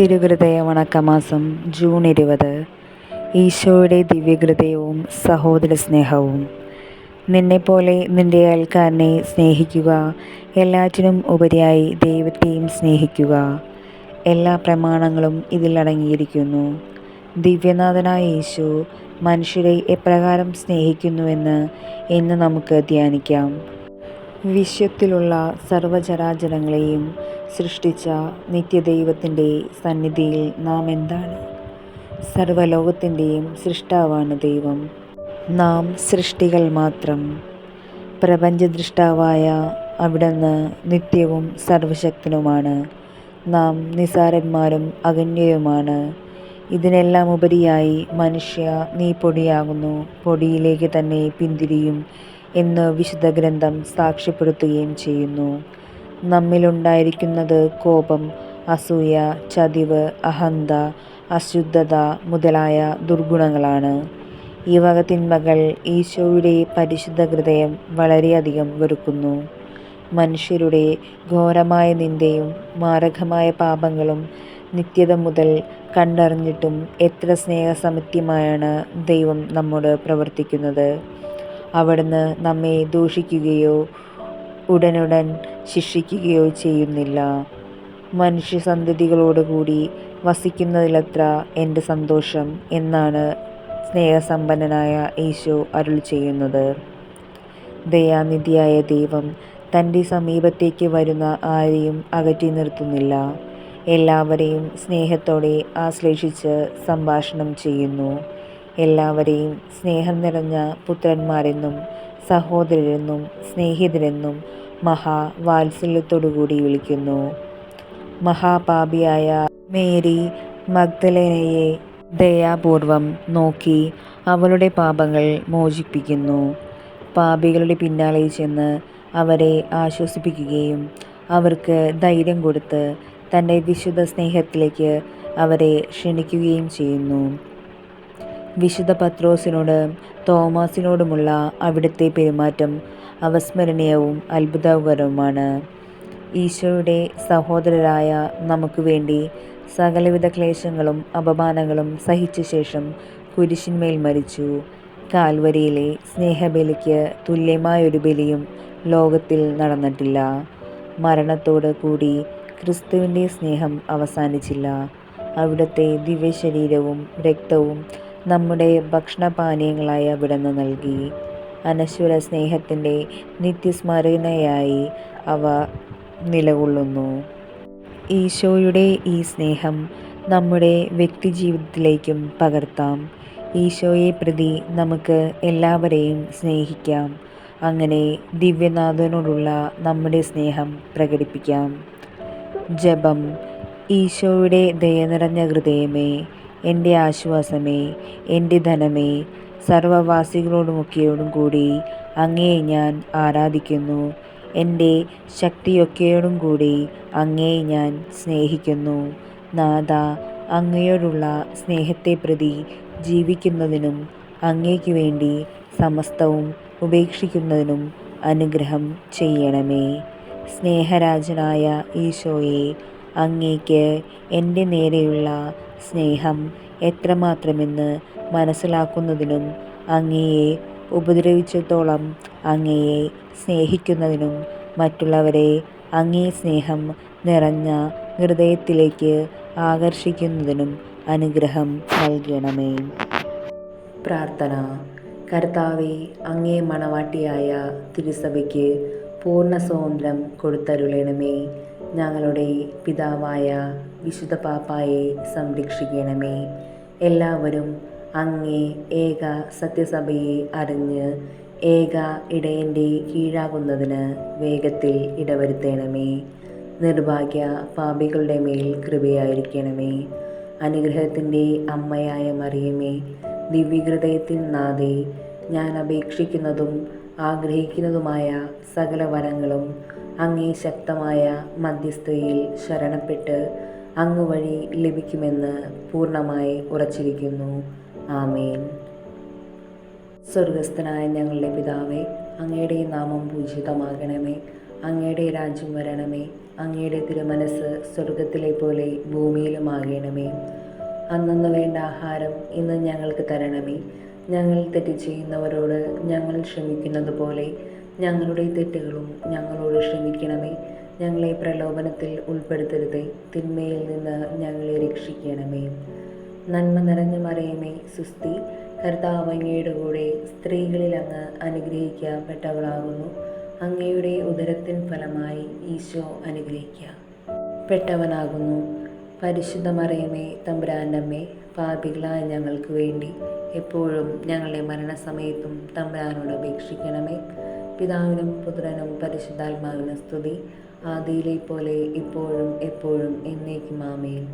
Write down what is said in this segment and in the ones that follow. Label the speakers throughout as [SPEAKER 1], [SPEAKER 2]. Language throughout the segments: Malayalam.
[SPEAKER 1] തിരുഹൃദയ വണക്കമാസം ജൂൺ 20. ഈശോയുടെ ദിവ്യഹൃദയവും സഹോദര സ്നേഹവും. നിന്നെപ്പോലെ നിന്റെ അയൽക്കാരനെ സ്നേഹിക്കുക, എല്ലാറ്റിനും ഉപരിയായി ദൈവത്തെയും സ്നേഹിക്കുക. എല്ലാ പ്രമാണങ്ങളും ഇതിൽ അടങ്ങിയിരിക്കുന്നു. ദിവ്യനാഥനായ ഈശോ മനുഷ്യരെ എപ്രകാരം സ്നേഹിക്കുന്നുവെന്ന് ഇന്ന് നമുക്ക് ധ്യാനിക്കാം. വിശ്വത്തിലുള്ള സർവചരാചരങ്ങളെയും സൃഷ്ടിച്ച നിത്യദൈവത്തിൻ്റെ സന്നിധിയിൽ നാം എന്താണ്? സർവലോകത്തിൻ്റെയും സൃഷ്ടാവാണ് ദൈവം. നാം സൃഷ്ടികൾ മാത്രം. പ്രപഞ്ചദൃഷ്ടാവായ അവിടുന്ന് നിത്യവും സർവശക്തനുമാണ്. നാം നിസ്സാരന്മാരും അഗണ്യരുമാണ്. ഇതിനെല്ലാം ഉപരിയായി മനുഷ്യ, നീ പൊടിയാകുന്നു, പൊടിയിലേക്ക് തന്നെ പിന്തിരിയും എന്ന് വിശുദ്ധ ഗ്രന്ഥം സാക്ഷ്യപ്പെടുത്തുകയും ചെയ്യുന്നു. നമ്മിലുണ്ടായിരിക്കുന്നത് കോപം, അസൂയ, ചതിവ്, അഹന്ത, അശുദ്ധത മുതലായ ദുർഗുണങ്ങളാണ്. ഈ വക തിന്മകൾ ഈശോയുടെ പരിശുദ്ധ ഹൃദയം വളരെയധികം വെറുക്കുന്നു. മനുഷ്യരുടെ ഘോരമായ നിന്ദയും മാരകമായ പാപങ്ങളും നിത്യത മുതൽ കണ്ടറിഞ്ഞിട്ടും എത്ര സ്നേഹസമൃദ്ധമായാണ് ദൈവം നമ്മോട് പ്രവർത്തിക്കുന്നത്. അവിടുന്ന് നമ്മെ ദൂഷിക്കുകയോ ഉടനുടൻ ശിക്ഷിക്കുകയോ ചെയ്യുന്നില്ല. മനുഷ്യസന്തതികളോടുകൂടി വസിക്കുന്നതിലത്ര എൻ്റെ സന്തോഷം എന്നാണ് സ്നേഹസമ്പന്നനായ ഈശോ അരുളി ചെയ്യുന്നത്. ദയാനിധിയായ ദൈവം തൻ്റെ സമീപത്തേക്ക് വരുന്ന ആരെയും അകറ്റി നിർത്തുന്നില്ല. എല്ലാവരെയും സ്നേഹത്തോടെ ആശ്ലേഷിച്ച് സംഭാഷണം ചെയ്യുന്നു. എല്ലാവരെയും സ്നേഹം നിറഞ്ഞ പുത്രന്മാരെന്നും സഹോദരരെന്നും സ്നേഹിതരെന്നും മഹാവാത്സല്യത്തോടുകൂടി വിളിക്കുന്നു. മഹാപാപിയായ മേരി മഗ്ദലേനയെ ദയാപൂർവം നോക്കി അവളുടെ പാപങ്ങൾ മോചിപ്പിക്കുന്നു. പാപികളുടെ പിന്നാലെ ചെന്ന് അവരെ ആശ്വസിപ്പിക്കുകയും അവർക്ക് ധൈര്യം കൊടുത്ത് തൻ്റെ വിശുദ്ധ സ്നേഹത്തിലേക്ക് അവരെ ക്ഷണിക്കുകയും ചെയ്യുന്നു. വിശുദ്ധ പത്രോസിനോടും തോമാസിനോടുമുള്ള അവിടുത്തെ പെരുമാറ്റം അവസ്മരണീയവും അത്ഭുതകരവുമാണ്. ഈശോയുടെ സഹോദരരായ നമുക്ക് വേണ്ടി സകലവിധ ക്ലേശങ്ങളും അപമാനങ്ങളും സഹിച്ച ശേഷം കുരിശിന്മേൽ മരിച്ചു. കാൽവരിയിലെ സ്നേഹബലിക്ക് തുല്യമായൊരു ബലിയും ലോകത്തിൽ നടന്നിട്ടില്ല. മരണത്തോട് കൂടി ക്രിസ്തുവിൻ്റെ സ്നേഹം അവസാനിച്ചില്ല. അവിടുത്തെ ദിവ്യശരീരവും രക്തവും നമ്മുടെ ഭക്ഷണപാനീയങ്ങളായി അവിടുന്ന് നൽകി. അനശ്വര സ്നേഹത്തിൻ്റെ നിത്യസ്മരണയായി അവ നിലകൊള്ളുന്നു. ഈശോയുടെ ഈ സ്നേഹം നമ്മുടെ വ്യക്തിജീവിതത്തിലേക്കും പകർത്താം. ഈശോയെ പ്രതി നമുക്ക് എല്ലാവരെയും സ്നേഹിക്കാം. അങ്ങനെ ദിവ്യനാഥനോടുള്ള നമ്മുടെ സ്നേഹം പ്രകടിപ്പിക്കാം. ജപം. ഈശോയുടെ ദയ നിറഞ്ഞ ഹൃദയമേ, എൻ്റെ ആശ്വാസമേ, എൻ്റെ ധനമേ, സർവവാസികളോടുമൊക്കെയോടും കൂടി അങ്ങയെ ഞാൻ ആരാധിക്കുന്നു. എൻ്റെ ശക്തിയൊക്കെയോടും കൂടി അങ്ങയെ ഞാൻ സ്നേഹിക്കുന്നു. നാഥ, അങ്ങയോടുള്ള സ്നേഹത്തെ പ്രതി ജീവിക്കുന്നതിനും അങ്ങയ്ക്ക് വേണ്ടി സമസ്തവും ഉപേക്ഷിക്കുന്നതിനും അനുഗ്രഹം ചെയ്യണമേ. സ്നേഹരാജനായ ഈശോയെ, അങ്ങേക്ക് എൻ്റെ നേരെയുള്ള സ്നേഹം എത്രമാത്രമെന്ന് മനസ്സിലാക്കുന്നതിനും അങ്ങയെ ഉപദ്രവിച്ചിടത്തോളം അങ്ങയെ സ്നേഹിക്കുന്നതിനും മറ്റുള്ളവരെ അങ്ങേ സ്നേഹം നിറഞ്ഞ ഹൃദയത്തിലേക്ക് ആകർഷിക്കുന്നതിനും അനുഗ്രഹം നൽകണമേ. പ്രാർത്ഥന. കർത്താവേ, അങ്ങേ മണവാട്ടിയായ തിരുസഭയ്ക്ക് പൂർണ്ണ സ്വാതന്ത്ര്യം കൊടുത്തരുളണമേ. ഞങ്ങളുടെ പിതാവായ വിശുദ്ധ പാപ്പായെ സംരക്ഷിക്കണമേ. എല്ലാവരും അങ്ങേ ഏക സത്യസഭയെ അറിഞ്ഞ് ഏക ഇടയൻ്റെ കീഴാകുന്നതിന് വേഗത്തിൽ ഇടവരുത്തണമേ. നിർഭാഗ്യ പാപികളുടെ മേൽ കൃപയായിരിക്കണമേ. അനുഗ്രഹത്തിൻ്റെ അമ്മയായ മറിയമേ, ദിവ്യഹൃദയത്തിൻ നാഥേ, ഞാൻ അപേക്ഷിക്കുന്നതും ആഗ്രഹിക്കുന്നതുമായ സകല വരങ്ങളും അങ്ങേ ശക്തമായ മധ്യസ്ഥതയിൽ ശരണപ്പെട്ട് അങ്ങ് വഴി ലഭിക്കുമെന്ന് പൂർണ്ണമായി ഉറച്ചിരിക്കുന്നു. ആമേൻ. സ്വർഗസ്ഥനായ ഞങ്ങളുടെ പിതാവേ, അങ്ങയുടെ നാമം പൂജിതമാകണമേ. അങ്ങയുടെ രാജ്യം വരണമേ. അങ്ങയുടെ തിരുമനസ് സ്വർഗത്തിലെ പോലെ ഭൂമിയിലുമാകണമേ. അന്നന്ന് വേണ്ട ആഹാരം ഇന്ന് ഞങ്ങൾക്ക് തരണമേ. ഞങ്ങൾ തെറ്റ് ചെയ്യുന്നവരോട് ഞങ്ങൾ ക്ഷമിക്കുന്നത് പോലെ ഞങ്ങളുടെ തെറ്റുകളും ഞങ്ങളോട് ക്ഷമിക്കണമേ. ഞങ്ങളെ പ്രലോഭനത്തിൽ ഉൾപ്പെടുത്തരുതേ, തിന്മയിൽ നിന്ന് ഞങ്ങളെ രക്ഷിക്കണമേ. നന്മ നിറഞ്ഞ മറിയമേ, സുസ്തി, കർത്താവ് അങ്ങയുടെ കൂടെ സ്ത്രീകളിൽ അങ്ങ് അനുഗ്രഹിക്കപ്പെട്ടവളാകുന്നു. അങ്ങയുടെ ഉദരത്തിൻ ഫലമായി ഈശോ അനുഗ്രഹിക്കപ്പെട്ടവനാകുന്നു. പരിശുദ്ധ മറിയമേ, തമ്പുരാൻ്റെ അമ്മേ, പാപികളായ ഞങ്ങൾക്ക് വേണ്ടി എപ്പോഴും ഞങ്ങളുടെ മരണസമയത്തും തമ്പുരാനോട് അപേക്ഷിക്കണമേ. പിതാവിനും പുത്രനും പരിശുദ്ധാത്മാവിനും സ്തുതി, ആദിയിലെ പോലെ ഇപ്പോഴും എപ്പോഴും എന്നേക്കും ആമേൻ.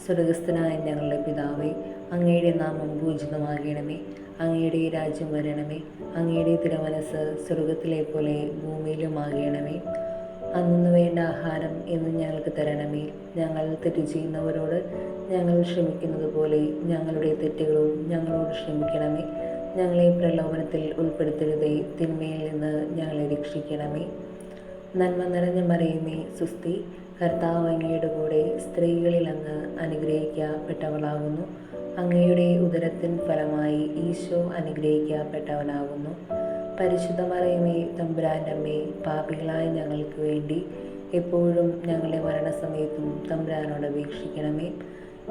[SPEAKER 1] സ്വർഗസ്ഥനായ ഞങ്ങളുടെ പിതാവേ, അങ്ങയുടെ നാമം പൂജിതമാകണമേ. അങ്ങയുടെ രാജ്യം വരണമേ. അങ്ങയുടെ തിരുമനസ് സ്വർഗത്തിലെ പോലെ ഭൂമിയിലുമാകണമേ. അന്നു വേണ്ട ആഹാരം ഇന്ന് ഞങ്ങൾക്ക് തരണമേ. ഞങ്ങൾ തെറ്റ് ചെയ്യുന്നവരോട് ഞങ്ങൾ ക്ഷമിക്കുന്നത് പോലെ ഞങ്ങളുടെ തെറ്റുകളും ഞങ്ങളോട് ക്ഷമിക്കണമേ. ഞങ്ങളെ പ്രലോഭനത്തിൽ ഉൾപ്പെടുത്തരുതേ, തിന്മയിൽ നിന്ന് ഞങ്ങളെ രക്ഷിക്കണമേ. നന്മ നിറഞ്ഞ മറിയമേ, സുസ്തി, കർത്താവ് അങ്ങയുടെ കൂടെ സ്ത്രീകളിൽ അങ്ങ് അനുഗ്രഹിക്കപ്പെട്ടവളാകുന്നു. അങ്ങയുടെ ഉദരത്തിൻ ഫലമായി ഈശോ അനുഗ്രഹിക്കപ്പെട്ടവനാകുന്നു. പരിശുദ്ധ മറിയമേ, തമ്പുരാൻ്റെ അമ്മേ, പാപികളായ ഞങ്ങൾക്ക് വേണ്ടി എപ്പോഴും ഞങ്ങളുടെ മരണസമയത്തും തമ്പുരാനോട് അപേക്ഷിക്കണമേ.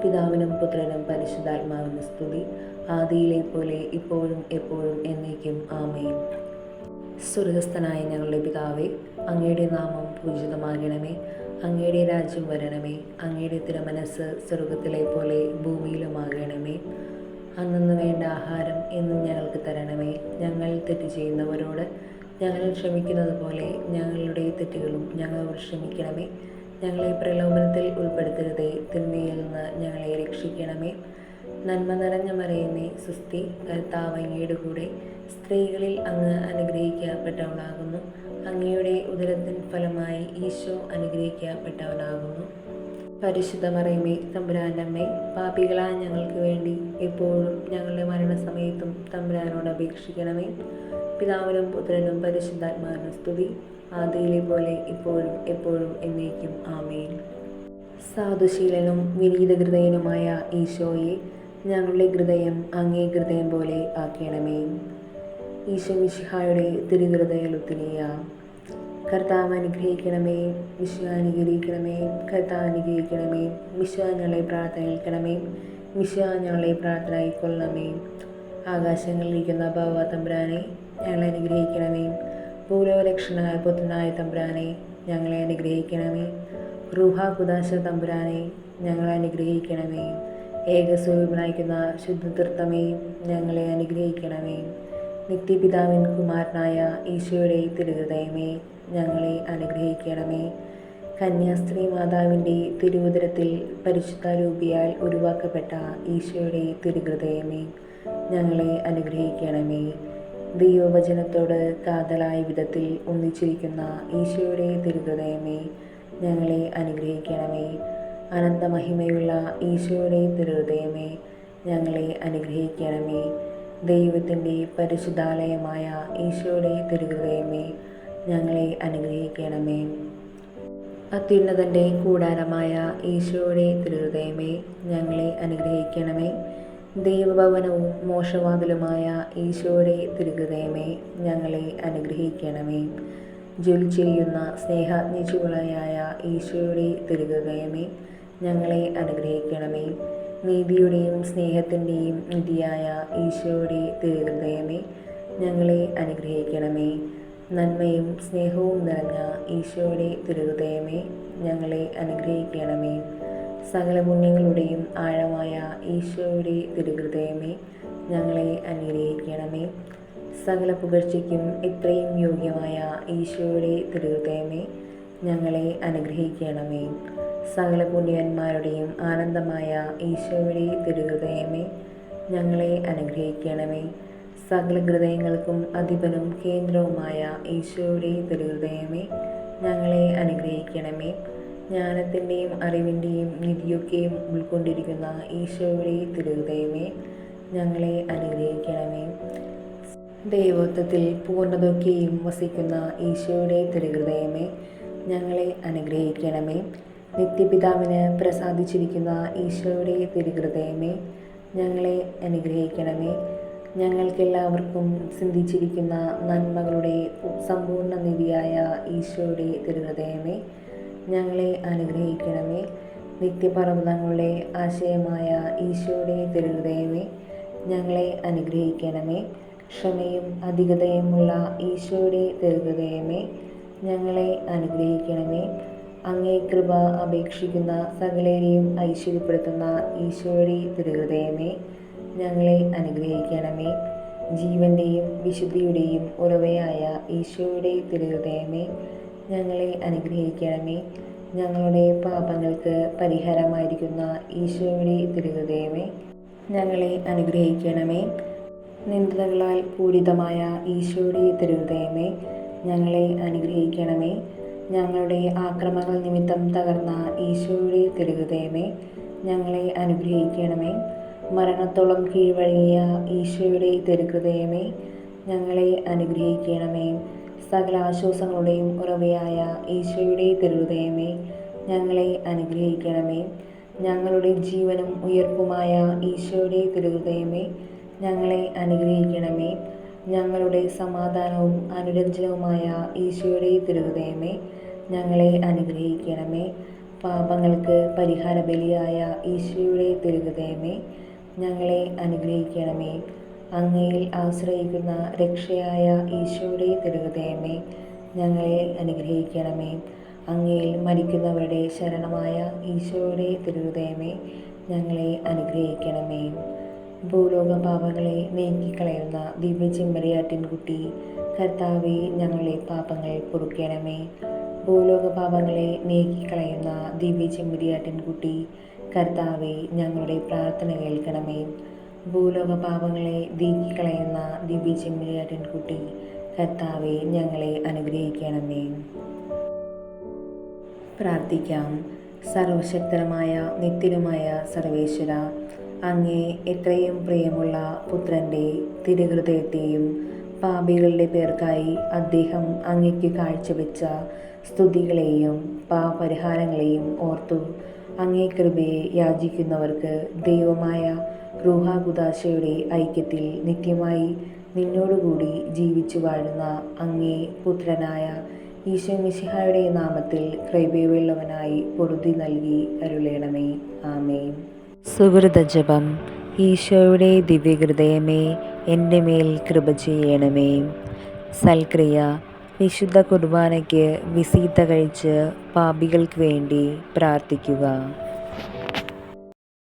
[SPEAKER 1] പിതാവിനും പുത്രനും പരിശുദ്ധാത്മാവിനും സ്തുതി, ആദിയിലെ പോലെ ഇപ്പോഴും എപ്പോഴും എന്നേക്കും ആമേൻ. സ്വർഗസ്ഥനായ ഞങ്ങളുടെ പിതാവേ, അങ്ങയുടെ നാമം പൂജിതമാകണമേ. അങ്ങയുടെ രാജ്യം വരണമേ. അങ്ങയുടെ തിരുമനസ് സ്വർഗത്തിലെ പോലെ ഭൂമിയിലുമാകണമേ. അന്നന്ന് വേണ്ട ആഹാരം എന്നും ഞങ്ങൾക്ക് തരണമേ. ഞങ്ങൾ തെറ്റ് ചെയ്യുന്നവരോട് ഞങ്ങൾ ക്ഷമിക്കുന്നത് പോലെ ഞങ്ങളുടെ തെറ്റുകളും ഞങ്ങളോട് ക്ഷമിക്കണമേ. ഞങ്ങളെ പ്രലോഭനത്തിൽ ഉൾപ്പെടുത്തരുതേ, തിന്മയിൽ നിന്ന് ഞങ്ങളെ രക്ഷിക്കണമേ. നന്മ നിറഞ്ഞ മറിയമേ, സുസ്തി, കർത്താവ് അങ്ങയുടെ കൂടെ സ്ത്രീകളിൽ അങ്ങ് അനുഗ്രഹിക്കപ്പെട്ടവളാകുന്നു. അങ്ങയുടെ ഉദരത്തിൻ ഫലമായി ഈശോ അനുഗ്രഹിക്കപ്പെട്ടവനാകുന്നു. പരിശുദ്ധ മറിയമേ, തമ്പുരാൻ്റെ അമ്മേ, പാപികളായ ഞങ്ങൾക്ക് വേണ്ടി എപ്പോഴും ഞങ്ങളുടെ മരണസമയത്തും തമ്പുരാനോട് അപേക്ഷിക്കണമേ. പിതാവിനും പുത്രനും പരിശുദ്ധാത്മാവിനും സ്തുതി, ആദിയിലെ പോലെ ഇപ്പോഴും എപ്പോഴും എന്നേക്കും ആമേൻ. സാധുശീലനും വിനീതഹൃദയനുമായ ഈശോയെ, ഞങ്ങളുടെ ഹൃദയം അങ്ങേ ഹൃദയം പോലെ ആക്കണമേ. ഈശോ മിശിഹായുടെ തിരുഹൃദയ ലുത്തിനിയ. കർത്താവ് അനുഗ്രഹിക്കണമേ. ഈശോ അനുഗ്രഹിക്കണമേ. കർത്താവ് അനുഗ്രഹിക്കണമേ. ഈശോ ഞങ്ങളെ പ്രാർത്ഥന കേൾക്കണമേ. ഈശോ ഞങ്ങളെ പ്രാർത്ഥന ആയിക്കൊള്ളണമേ. ആകാശങ്ങളിലിരിക്കുന്ന ബാവ തമ്പുരാനെ, ഞങ്ങളെ അനുഗ്രഹിക്കണമേ. ഭൂലോകരക്ഷണനായ പുത്രനായ തമ്പുരാനെ, ഞങ്ങളെ അനുഗ്രഹിക്കണമേ. റൂഹ കുദാശ തമ്പുരാനെ, ഞങ്ങളെ അനുഗ്രഹിക്കണമേ. ഏകസ്വരൂപനായിരിക്കുന്ന ശുദ്ധതൃത്വമേ, ഞങ്ങളെ അനുഗ്രഹിക്കണമേ. നിത്യപിതാവിൻ കുമാരനായ ഈശോയുടെ തിരുഹൃദയമേ, ഞങ്ങളെ അനുഗ്രഹിക്കണമേ. കന്യാസ്ത്രീ മാതാവിൻ്റെ തിരുവുദരത്തിൽ പരിശുദ്ധ രൂപിയാൽ ഉരുവാക്കപ്പെട്ട ഈശോയുടെ തിരുഹൃദയമേ, ഞങ്ങളെ അനുഗ്രഹിക്കണമേ. ദൈവവചനത്തോട് കാതലായ വിധത്തിൽ ഒന്നിച്ചിരിക്കുന്ന ഈശോയുടെ തിരുഹൃദയമേ, ഞങ്ങളെ അനുഗ്രഹിക്കണമേ. അനന്തമഹിമയുള്ള ഈശോയുടെ തിരുഹൃദയമേ, ഞങ്ങളെ അനുഗ്രഹിക്കണമേ. ദൈവത്തിൻ്റെ പരിശുദ്ധാലയമായ ഈശോയുടെ തിരുഹൃദയമേ, ഞങ്ങളെ അനുഗ്രഹിക്കണമേ. അത്യുന്നതൻ്റെ കൂടാരമായ ഈശോയുടെ തിരുഹൃദയമേ, ഞങ്ങളെ അനുഗ്രഹിക്കണമേ. ദൈവഭവനവും മോക്ഷവാതിലുമായ ഈശോയുടെ തിരുഹൃദയമേ, ഞങ്ങളെ അനുഗ്രഹിക്കണമേ. ജ്വലിച്ചിരിക്കുന്ന സ്നേഹാഗ്നിചുവളയായ ഈശോയുടെ തിരുഹൃദയമേ, ഞങ്ങളെ അനുഗ്രഹിക്കണമേ. നീതിയുടെയും സ്നേഹത്തിൻ്റെയും നിധിയായ ഈശോയുടെ തിരുഹൃദയമേ, ഞങ്ങളെ അനുഗ്രഹിക്കണമേ. നന്മയും സ്നേഹവും നിറഞ്ഞ ഈശോയുടെ തിരുഹൃദയമേ, ഞങ്ങളെ അനുഗ്രഹിക്കണമേ. സകല പുണ്യങ്ങളുടെയും ആഴമായ ഈശോയുടെ തിരുഹൃദയമേ, ഞങ്ങളെ അനുഗ്രഹിക്കണമേ. സകല പുകഴ്ചയ്ക്കും എത്രയും യോഗ്യമായ ഈശോയുടെ തിരുഹൃദയമേ, ഞങ്ങളെ അനുഗ്രഹിക്കണമേ. സകല പുണ്യന്മാരുടെയും ആനന്ദമായ ഈശോയുടെ തിരുഹൃദയമേ, ഞങ്ങളെ അനുഗ്രഹിക്കണമേ. സകല ഹൃദയങ്ങൾക്കും അധിപനും കേന്ദ്രവുമായ ഈശോയുടെ തിരുഹൃദയമേ, ഞങ്ങളെ അനുഗ്രഹിക്കണമേ. ജ്ഞാനത്തിൻ്റെയും അറിവിൻ്റെയും നിധിയൊക്കെയും ഉൾക്കൊണ്ടിരിക്കുന്ന ഈശോയുടെ തിരുഹൃദയമേ, ഞങ്ങളെ അനുഗ്രഹിക്കണമേ. ദൈവത്വത്തിൽ പൂർണ്ണതൊക്കെയും വസിക്കുന്ന ഈശോയുടെ തിരുഹൃദയമേ, ഞങ്ങളെ അനുഗ്രഹിക്കണമേ. നിത്യപിതാവിന് പ്രസാദിച്ചിരിക്കുന്ന ഈശോയുടെ തിരുഹൃദയമേ, ഞങ്ങളെ അനുഗ്രഹിക്കണമേ. ഞങ്ങൾക്കെല്ലാവർക്കും സിദ്ധിച്ചിരിക്കുന്ന നന്മകളുടെ സമ്പൂർണ്ണ നിധിയായ ഈശോയുടെ തിരുഹൃദയമേ, ഞങ്ങളെ അനുഗ്രഹിക്കണമേ. നിത്യപർവ്വതങ്ങളുടെ ആശയമായ ഈശോയുടെ തിരുഹൃദയമേ, ഞങ്ങളെ അനുഗ്രഹിക്കണമേ. ക്ഷമയും അധികതയുമുള്ള ഈശോയുടെ തിരുഹൃദയമേ, ഞങ്ങളെ അനുഗ്രഹിക്കണമേ. അങ്ങേ കൃപ അപേക്ഷിക്കുന്ന സകലരെയും ഐശ്വര്യപ്പെടുത്തുന്ന ഈശോയുടെ തിരുഹൃദയമേ, ഞങ്ങളെ അനുഗ്രഹിക്കണമേ. ജീവന്റെയും വിശുദ്ധിയുടെയും ഉറവയായ ഈശോയുടെ തിരുഹൃദയമേ, ഞങ്ങളെ അനുഗ്രഹിക്കണമേ. ഞങ്ങളുടെ പാപങ്ങൾക്ക് പരിഹാരമായിരിക്കുന്ന ഈശോയുടെ തിരുഹൃദയമേ, ഞങ്ങളെ അനുഗ്രഹിക്കണമേ. നിന്ദകളാൽ പൂരിതമായ ഈശോയുടെ തിരുഹൃദയമേ, ഞങ്ങളെ അനുഗ്രഹിക്കണമേ. ഞങ്ങളുടെ ആക്രമണങ്ങൾ നിമിത്തം തകർന്ന ഈശോയുടെ തിരുഹൃദയമേ, ഞങ്ങളെ അനുഗ്രഹിക്കണമേ. മരണത്തോളം കീഴ്വഴങ്ങിയ ഈശോയുടെ തിരുഹൃദയമേ, ഞങ്ങളെ അനുഗ്രഹിക്കണമേ. സകല ആശ്വാസങ്ങളുടെയും ഉറവയായ ഈശോയുടെ തിരുഹൃദയമേ, ഞങ്ങളെ അനുഗ്രഹിക്കണമേ. ഞങ്ങളുടെ ജീവനും ഉയർപ്പുമായ ഈശോയുടെ തിരുഹൃദയമേ, ഞങ്ങളെ അനുഗ്രഹിക്കണമേ. ഞങ്ങളുടെ സമാധാനവും അനുരഞ്ജനവുമായ ഈശോയുടെ തിരുഹൃദയമേ, ഞങ്ങളെ അനുഗ്രഹിക്കണമേ. പാപങ്ങൾക്ക് പരിഹാര ബലിയായ ഈശോയുടെ തിരുഹൃദയമേ, ഞങ്ങളെ അനുഗ്രഹിക്കണമേ. അങ്ങയിൽ ആശ്രയിക്കുന്ന രക്ഷയായ ഈശോയുടെ തിരുഹൃദയമേ, ഞങ്ങളെ അനുഗ്രഹിക്കണമേ. അങ്ങയിൽ മരിക്കുന്നവരുടെ ശരണമായ ഈശോയുടെ തിരുഹൃദയമേ, ഞങ്ങളെ അനുഗ്രഹിക്കണമേ. ഭൂലോക പാപങ്ങളെ നീക്കിക്കളയുന്ന ദിവ്യചെമ്മരിയാട്ടിൻകുട്ടി, കർത്താവേ, ഞങ്ങളുടെ പാപങ്ങൾ പൊറുക്കണമേ. ഭൂലോക പാപങ്ങളെ നീക്കിക്കളയുന്ന ദിവ്യചെമ്മരിയാട്ടിൻകുട്ടി, കർത്താവേ, ഞങ്ങളുടെ പ്രാർത്ഥന കേൾക്കണമേ. ഭൂലോക പാപങ്ങളെ നീക്കിക്കളയുന്ന ദിവ്യചെമ്മരിയാട്ടിൻകുട്ടി, കർത്താവേ, ഞങ്ങളെ അനുഗ്രഹിക്കണമേ. പ്രാർത്ഥിക്കാം. സർവശക്തനുമായ നിത്യനുമായ സർവേശ്വര, അങ്ങേ എത്രയും പ്രിയമുള്ള പുത്രൻ്റെ തിരുഹൃദയത്തെയും പാപികളുടെ പേർക്കായി അദ്ദേഹം അങ്ങയ്ക്ക് കാഴ്ചവെച്ച സ്തുതികളെയും പാപപരിഹാരങ്ങളെയും ഓർത്തു അങ്ങേ കൃപയെ യാചിക്കുന്നവർക്ക് ദൈവമായ റൂഹാകുദാശയുടെ ഐക്യത്തിൽ നിത്യമായി നിന്നോടുകൂടി ജീവിച്ചു വാഴുന്ന അങ്ങേ പുത്രനായ ഈശോ മിശിഹായുടെ നാമത്തിൽ കൃപയുള്ളവനായി പൊറുതി നൽകി അരുളേണമേ. ആമേൻ. സുഹൃത ജപം. ഈശോയുടെ ദിവ്യഹൃദയമേ, എൻ്റെ മേൽ കൃപ ചെയ്യണമേ. സൽക്രിയ. വിശുദ്ധ കുർബാനയ്ക്ക് വിസീത്ത കഴിച്ച് പാപികൾക്ക് വേണ്ടി പ്രാർത്ഥിക്കുക.